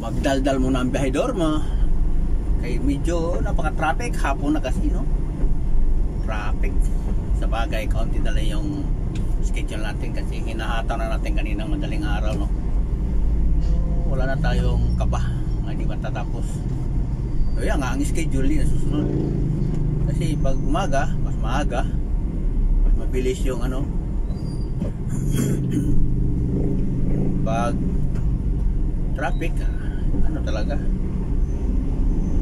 magdaldal muna ang biyahedor mo. Kaya medyo napaka-traffic. Hapon na kasi, no? Traffic. Sa bagay, kaunti na lang yung schedule natin kasi hinahataw na natin kaninang madaling araw, no? Wala na tayong kaba nga di ba tatapos. So yan nga ang schedule din susunod. Kasi pag umaga, mas maaga, mas mabilis yung ano. Pag traffic, ano talaga,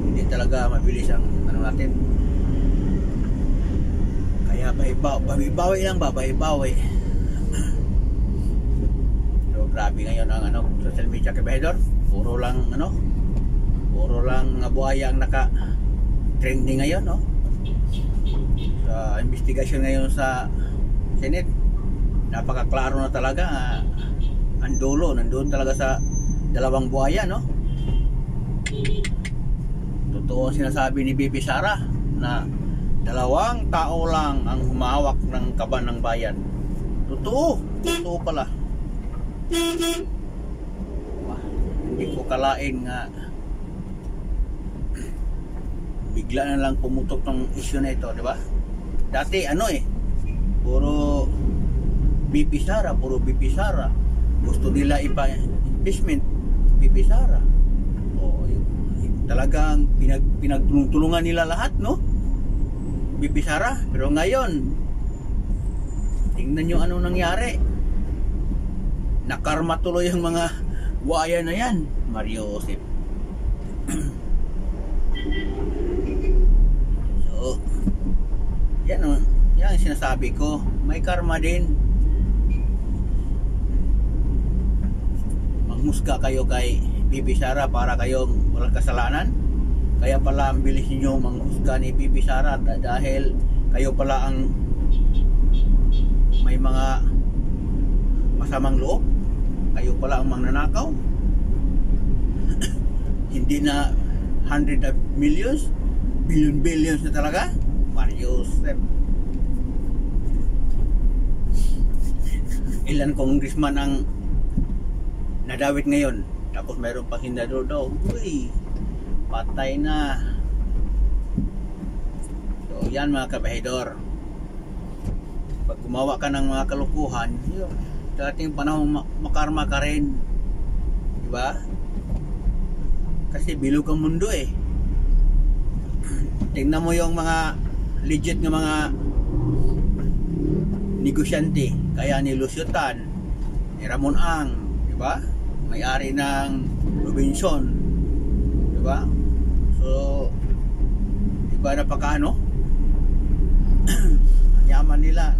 hindi talaga mabilis ang ano natin. Kaya bawi-bawi lang, bawi-bawi. So grabe ngayon ang ano, social media kabahedor. Puro lang ano, puro lang buhaya ang naka trending ngayon, no? Sa investigation ngayon sa Senate, napakaklaro na talaga. Ang dulo nandoon talaga sa dalawang buhaya, no? Totoo ang sinasabi ni Bibi Sara na 2 tao lang ang humawak ng kaban ng bayan. Totoo pala. Hindi ko kalain nga bigla na lang pumutok tong issue na ito, di ba? Dati ano puro BP Sara, gusto nila ipa-impeachment BP Sara. Talagang pinagtulungan nila lahat, no? BP Sara. Pero ngayon, tingnan nyo ano nangyari. Nakarma tuloy ang mga buhaya na yan, Mario Joseph. So, yan ang sinasabi ko. May karma din. Mangmusga kayo kay BP Sara para kayong walang kasalanan. Kaya pala ang bilis niyo manghusga ni BP Sara dahil kayo pala ang may mga masamang loob. Kayo pala ang magnanakaw. Hindi na 100 of millions, billions na talaga. Mario Joseph. Ilan congressman ang nadawit ngayon? Tapos mayroon pang hindador daw. Uy, patay na. So yan mga kabahedor, pag gumawa ka ng mga kalukuhan, yun, dating panahon makarma ka rin, diba? Kasi bilog ang mundo tingnan mo yung mga legit nga mga negosyante, kaya ni Lucio Tan, ni Ramon Ang, diba? May-ari ng Robinson, diba? So diba napakaano? Ang yaman nila,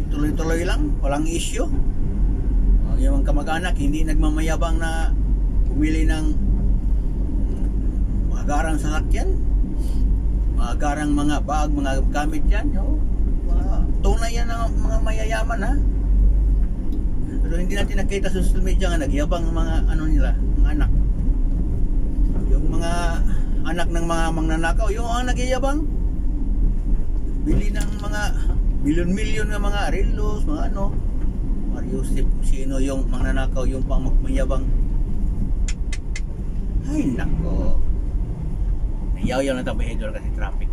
tuloy-tuloy lang, walang issue. Yung mga kamag-anak hindi nagmamayabang na pumili ng mga garang sasakyan, mga garang mga bag, mga gamit yan, tunay yan ng mga mayayaman, ha? Pero hindi natin nakita sa social media nga nagyabang mga ano nila, mga anak. Yung mga anak ng mga magnanakaw, yung ang nagyayabang bili ng mga milyon-milyon ng mga relos, mga ano. Mario Joseph, sino yung magnanakaw, yung pang magmayabang. Ay nako, nayaw-yaw na tabahedor kasi traffic.